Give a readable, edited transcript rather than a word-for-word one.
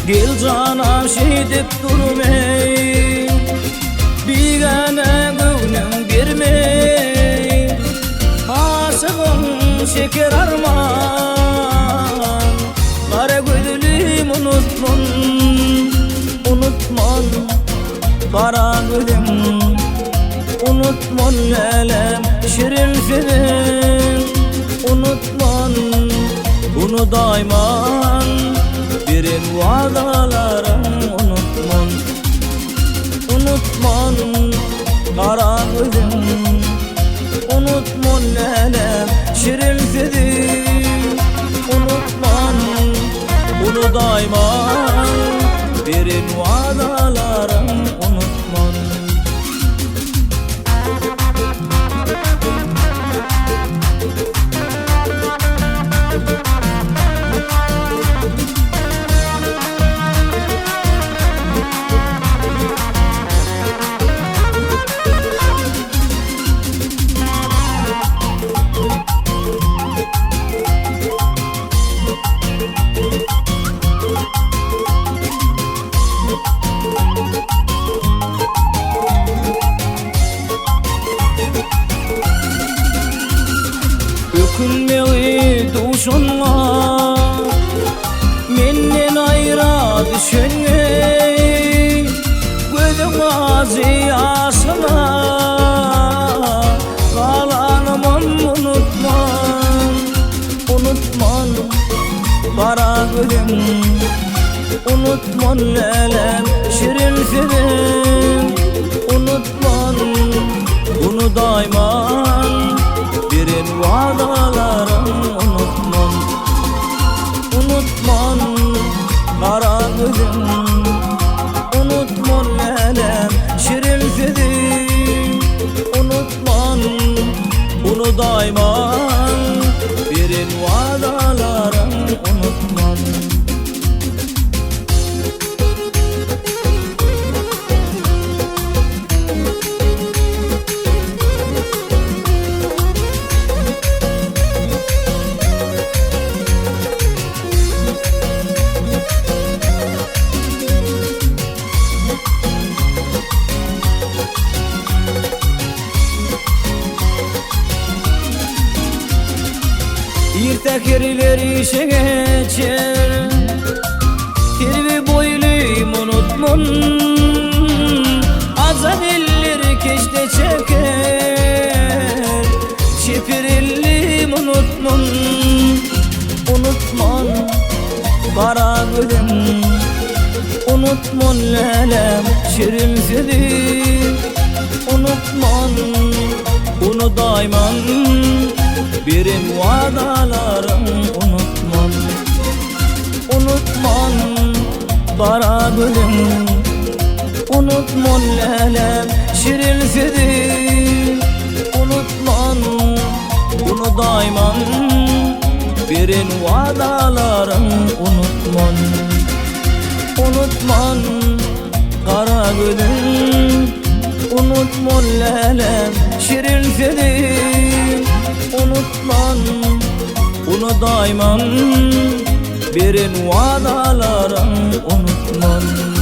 Gel canam şey dep durmay, bigane gönlüm bermey. Aşığım şeker arman, kara gözlüm unutman, unutman. Kara gözlüm unutman lelem, şirin senin unutman. Bunu dayman birin vadalarım unutman, unutman. Kara gözüm unutman lelem, şirin senin unutman. Bunu dayman birin vadalarım unutman. Ökünmeyi duşunma, menden ayra düşenmey. Gözüm ağzı yaşına, kalanımın unutman, unutman. Kara gözüm unutman lelem, şirin senin unutman. Bunu dayman birin vadalarım unutman, unutman. Kara gözüm unutman lelem, şirin senin unutman. Bunu dayman birin vadalarım unutman. Yirtekeriler işe geçer, kirvi boyluyum unutman. Azad elleri keşte çeker, şepirillim unutman, unutman. Kara gözüm unutman lelem, şirin senin unutman. Bunu dayman birin vadalarım unutman, unutman. Kara gözüm unutman lelem, şirin senin unutman. Bunu dayman birin vadalarım unutman, unutman. Kara gözüm unutman lelem, şirin senin unutman. Bunu dayman birin vadalarım unutman.